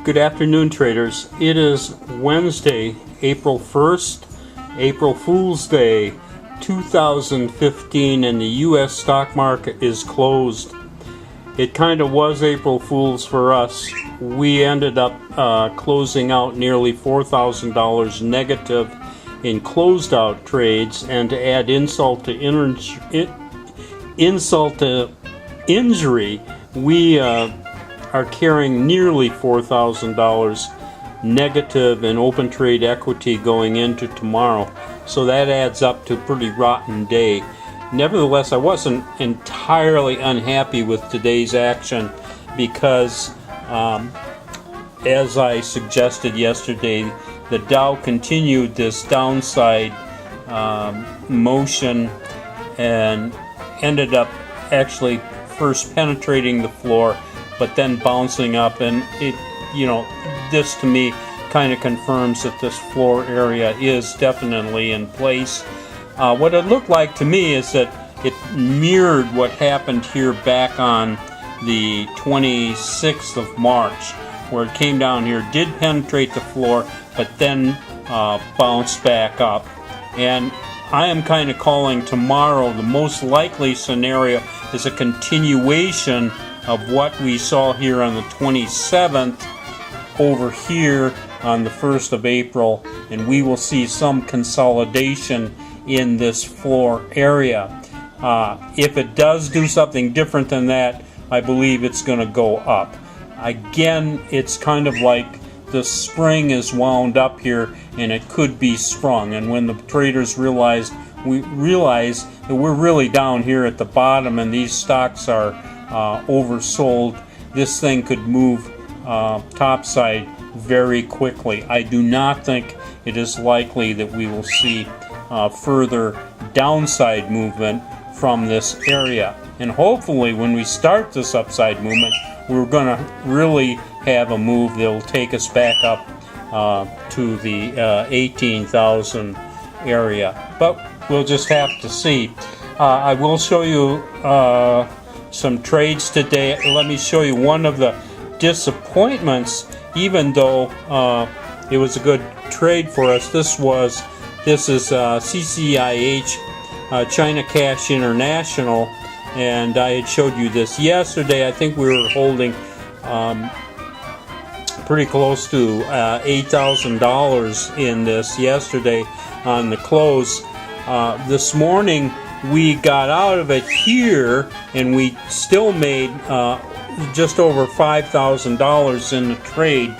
Good afternoon, traders. It is Wednesday, April 1st, April Fool's Day, 2015, and the U.S. stock market is closed. It kind of was April Fool's for us. We ended up closing out nearly $4,000 negative in closed out trades, and to add insult to injury, we are carrying nearly $4,000 negative in open trade equity going into tomorrow. So that adds up to a pretty rotten day. Nevertheless, I wasn't entirely unhappy with today's action because, as I suggested yesterday, the Dow continued this downside motion and ended up actually first penetrating the floor but then bouncing up, and this to me kind of confirms that this floor area is definitely in place. What it looked like to me is that it mirrored what happened here back on the 26th of March, where it came down here, did penetrate the floor, but then bounced back up. And I am kind of calling tomorrow the most likely scenario is a continuation of what we saw here on the 27th over here on the 1st of April, and we will see some consolidation in this floor area. If it does do something different than that, I believe it's going to go up. Again, it's kind of like the spring is wound up here and it could be sprung, and when the traders realize that we're really down here at the bottom and these stocks are oversold, this thing could move topside very quickly. I do not think it is likely that we will see further downside movement from this area. And hopefully when we start this upside movement, we're going to really have a move that will take us back up to the 18,000 area. But we'll just have to see. I will show you some trades today. Let me show you one of the disappointments, even though it was a good trade for us. This is CCIH, China Cash International, and I had showed you this yesterday. I think we were holding pretty close to $8,000 in this yesterday on the close. This morning we got out of it here, and we still made just over $5,000 in the trade.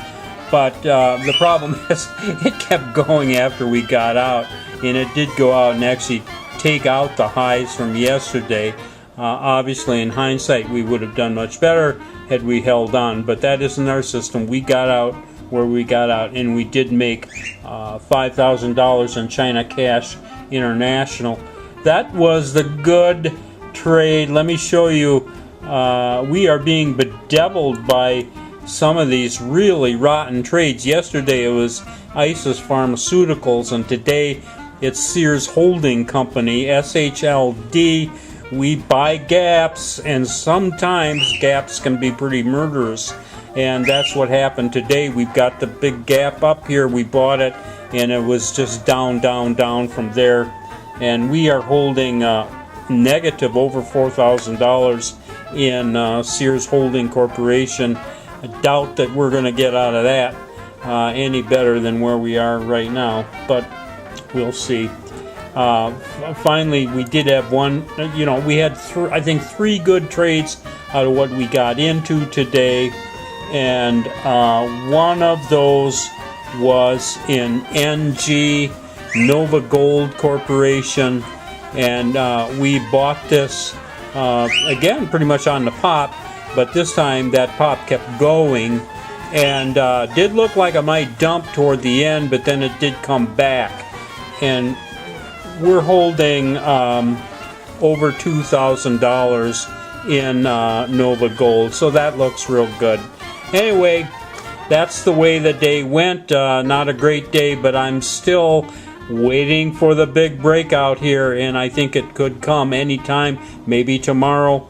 But the problem is it kept going after we got out, and it did go out and actually take out the highs from yesterday. Obviously, in hindsight, we would have done much better had we held on, but that isn't our system. We got out where we got out, and we did make $5,000 in China Cash International. That was the good trade. Let me show you. We are being bedeviled by some of these really rotten trades. Yesterday it was Isis Pharmaceuticals, and today it's Sears Holding Company, SHLD. We buy gaps, and sometimes gaps can be pretty murderous, and that's what happened today. We've got the big gap up here. We bought it, and it was just down, down, down from there. And we are holding negative over $4,000 in Sears Holding Corporation. I doubt that we're going to get out of that any better than where we are right now, but we'll see. Finally, we did have one, we had I think three good trades out of what we got into today, and one of those was in NG, Nova Gold Corporation, and we bought this again pretty much on the pop, but this time that pop kept going, and did look like I might dump toward the end, but then it did come back, and we're holding over $2,000 in Nova Gold, so that looks real good. Anyway, that's the way the day went. Not a great day, but I'm still waiting for the big breakout here, and I think it could come anytime, maybe tomorrow.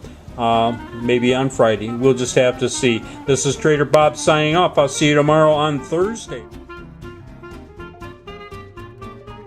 maybe on Friday. We'll just have to see. This is Trader Bob signing off. I'll see you tomorrow on Thursday.